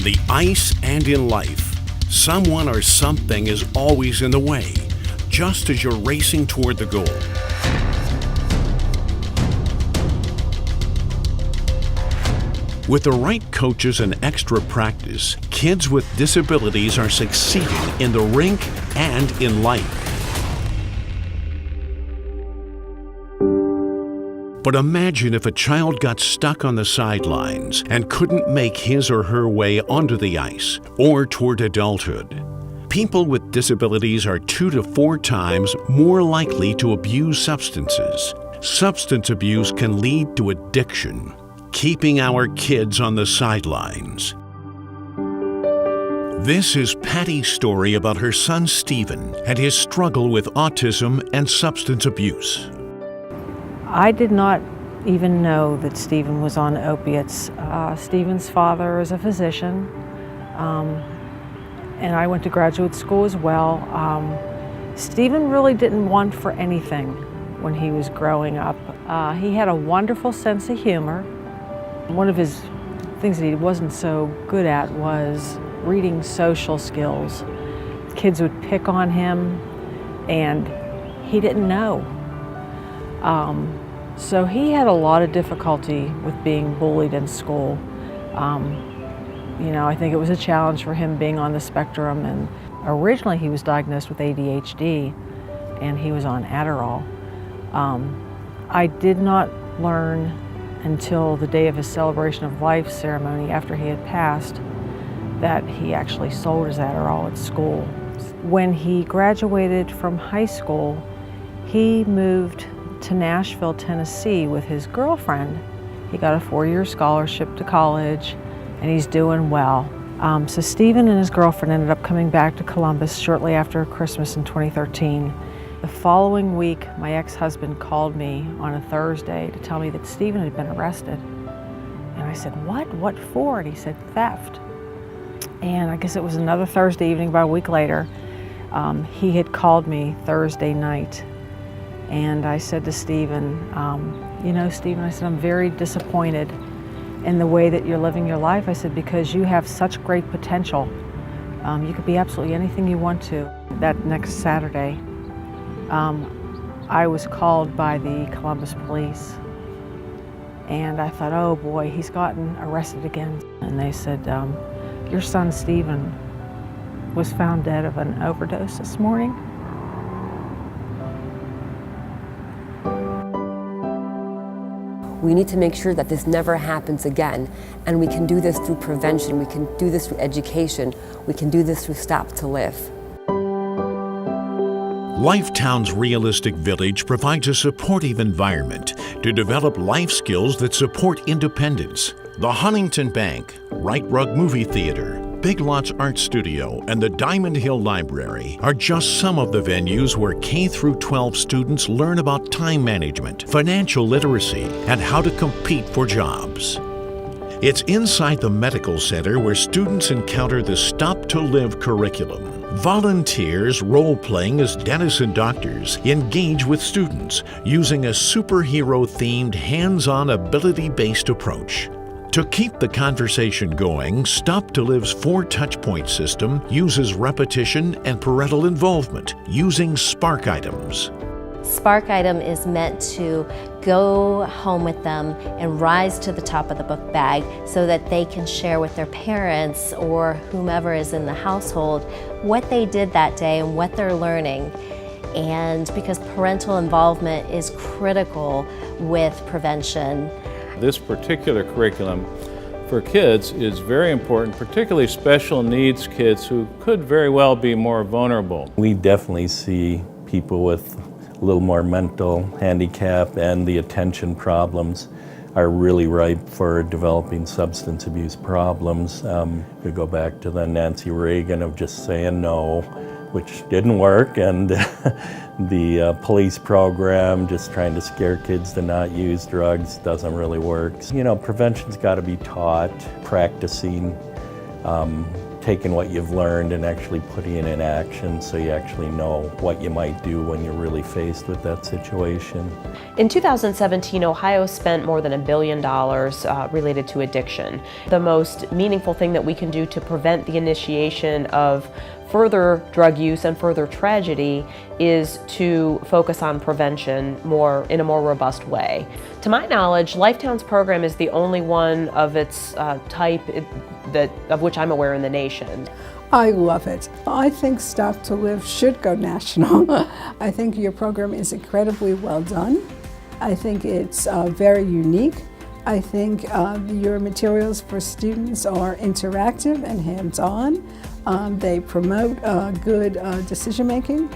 the ice and in life, someone or something is always in the way, just as you're racing toward the goal. With the right coaches and extra practice, kids with disabilities are succeeding in the rink and in life. But imagine if a child got stuck on the sidelines and couldn't make his or her way onto the ice or toward adulthood. People with disabilities are 2 to 4 times more likely to abuse substances. Substance abuse can lead to addiction, keeping our kids on the sidelines. This is Patty's story about her son Stephen and his struggle with autism and substance abuse. I did not even know that Stephen was on opiates. Stephen's father is a physician, and I went to graduate school as well. Stephen really didn't want for anything when he was growing up. He had a wonderful sense of humor. One of his things that he wasn't so good at was reading social skills. Kids would pick on him, and he didn't know. So he had a lot of difficulty with being bullied in school. I think it was a challenge for him being on the spectrum, and originally he was diagnosed with ADHD and he was on Adderall. I did not learn until the day of his celebration of life ceremony after he had passed that he actually sold his Adderall at school. When he graduated from high school, he moved to Nashville, Tennessee with his girlfriend. He got a 4-year scholarship to college and he's doing well. So Stephen and his girlfriend ended up coming back to Columbus shortly after Christmas in 2013. The following week, my ex-husband called me on a Thursday to tell me that Stephen had been arrested. And I said, "What? What for?" And he said, "Theft." And I guess it was another Thursday evening, about a week later, he had called me Thursday night. And I said to Stephen, Stephen, I said, "I'm very disappointed in the way that you're living your life." I said, "because you have such great potential. You could be absolutely anything you want to." That next Saturday, I was called by the Columbus police. And I thought, oh boy, he's gotten arrested again. And they said, "Your son Stephen was found dead of an overdose this morning." We need to make sure that this never happens again, and we can do this through prevention, we can do this through education, we can do this through Stop to Live. LifeTown's Realistic Village provides a supportive environment to develop life skills that support independence. The Huntington Bank, Right Rug Movie Theater, Big Lots Art Studio, and the Diamond Hill Library are just some of the venues where K-12 students learn about time management, financial literacy, and how to compete for jobs. It's inside the medical center where students encounter the Stop to Live curriculum. Volunteers role-playing as dentists and doctors engage with students using a superhero-themed, hands-on, ability-based approach. To keep the conversation going, Stop to Live's 4 touchpoint system uses repetition and parental involvement using Spark items. Spark item is meant to go home with them and rise to the top of the book bag so that they can share with their parents or whomever is in the household what they did that day and what they're learning. And because parental involvement is critical with prevention. This particular curriculum for kids is very important, particularly special needs kids who could very well be more vulnerable. We definitely see people with a little more mental handicap and the attention problems are really ripe for developing substance abuse problems. We go back to the Nancy Reagan of just saying no, which didn't work, and the police program, just trying to scare kids to not use drugs, doesn't really work. Prevention's got to be taught, practicing, taking what you've learned and actually putting it in action so you actually know what you might do when you're really faced with that situation. In 2017, Ohio spent more than $1 billion related to addiction. The most meaningful thing that we can do to prevent the initiation of further drug use and further tragedy is to focus on prevention in a more robust way. To my knowledge, LifeTown's program is the only one of its type of which I'm aware in the nation. I love it. I think Stop to Live should go national. I think your program is incredibly well done. I think it's very unique. I think your materials for students are interactive and hands-on. They promote good decision making.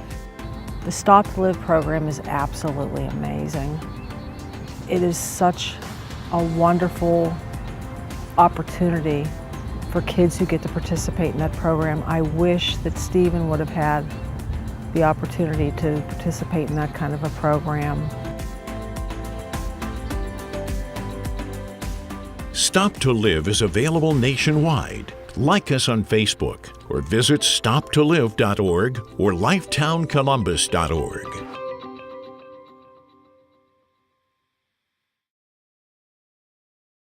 The Stop to Live program is absolutely amazing. It is such a wonderful opportunity for kids who get to participate in that program. I wish that Stephen would have had the opportunity to participate in that kind of a program. Stop to Live is available nationwide. Like us on Facebook or visit stoptolive.org or lifetowncolumbus.org.